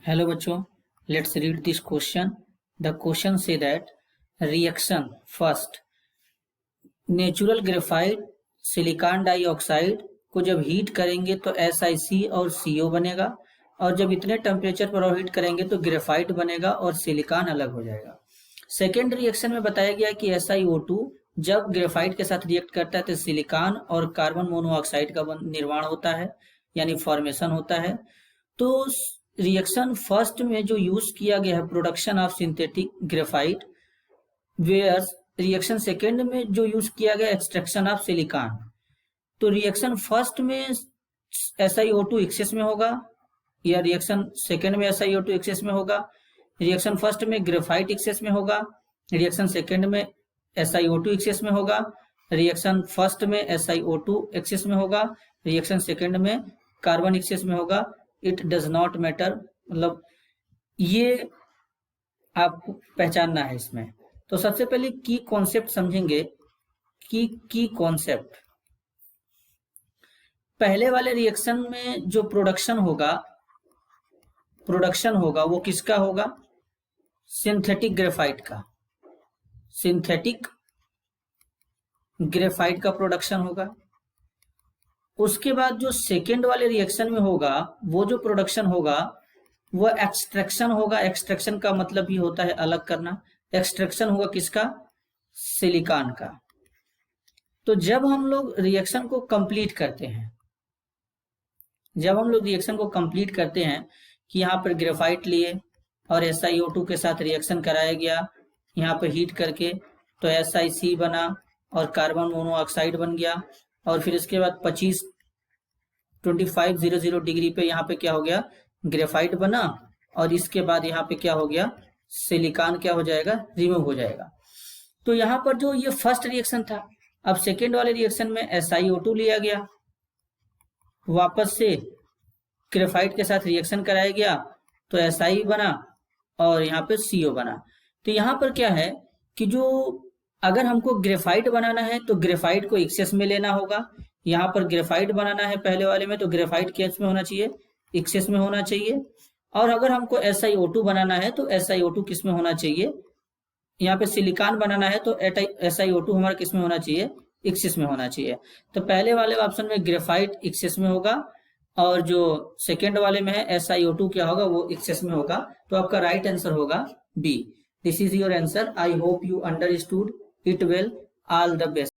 Hello बच्चों, let's read this question. The question say that reaction first natural graphite silicon dioxide को जब heat करेंगे तो SiC और CO बनेगा, और जब इतने टेम्परेचर पर और हीट करेंगे तो ग्रेफाइट बनेगा और सिलिकॉन अलग हो जाएगा। सेकेंड रिएक्शन में बताया गया कि SiO2 जब ग्रेफाइट के साथ रिएक्ट करता है तो सिलिकॉन और कार्बन मोनोऑक्साइड का निर्माण होता है, यानी फॉर्मेशन होता है। तो रिएक्शन फर्स्ट में जो यूज किया गया है production of synthetic graphite, where reaction second में जो यूज किया गया एक्सट्रैक्शन ऑफ सिलिकॉन। तो रिएक्शन फर्स्ट में SiO2 एक्सेस में होगा या रिएक्शन सेकेंड में SiO2 एक्सेस में होगा। रिएक्शन फर्स्ट में ग्रेफाइट एक्सेस में होगा, रिएक्शन सेकेंड में SiO2 एक्सेस में होगा, रिएक्शन फर्स्ट में SiO2 एक्सेस में होगा, रिएक्शन सेकेंड में कार्बन एक्सेस में होगा। इट डज नॉट मैटर, मतलब ये आपको पहचानना है इसमें। तो सबसे पहले की कॉन्सेप्ट समझेंगे कि की कॉन्सेप्ट पहले वाले रिएक्शन में जो प्रोडक्शन होगा वो किसका होगा? सिंथेटिक ग्रेफाइट का। सिंथेटिक ग्रेफाइट का प्रोडक्शन होगा। उसके बाद जो सेकेंड वाले रिएक्शन में होगा वो जो प्रोडक्शन होगा वो एक्सट्रैक्शन होगा। एक्सट्रैक्शन का मतलब ही होता है अलग करना। एक्सट्रैक्शन होगा किसका? सिलिकॉन का। तो जब हम लोग रिएक्शन को कंप्लीट करते हैं, कि यहाँ पर ग्रेफाइट लिए और SiO2 के साथ रिएक्शन कराया गया, यहाँ पर हीट करके तो SiC बना और कार्बन मोनोऑक्साइड बन गया, और फिर इसके बाद 2500 डिग्री पे यहाँ पे क्या हो गया? ग्रेफाइट बना, और इसके बाद यहाँ पे क्या हो गया? सिलिकॉन क्या हो जाएगा? रिमूव हो जाएगा। तो यहाँ पर जो ये फर्स्ट रिएक्शन था, अब सेकेंड वाले रिएक्शन में SiO2 लिया गया, वापस से ग्रेफाइट के साथ रिएक्शन कराया गया तो Si बना और यहाँ पे CO बना। तो यहाँ पर क्या है कि जो अगर हमको ग्रेफाइट बनाना है तो ग्रेफाइट को एक्सेस में लेना होगा। यहाँ पर ग्रेफाइट बनाना है पहले वाले में तो ग्रेफाइट किस में होना चाहिए? एक्सेस में होना चाहिए। और अगर हमको SiO2 बनाना है तो SiO2 किस में होना चाहिए? यहाँ पे सिलिकॉन बनाना है तो SiO2 हमारा किस में होना चाहिए? एक्सेस में होना चाहिए। तो पहले वाले ऑप्शन में ग्रेफाइट एक्सेस में होगा, और जो सेकेंड वाले में है SiO2 क्या होगा? वो एक्सेस में होगा। तो आपका राइट आंसर होगा B। This is your answer. I hope you understood it well. All the best.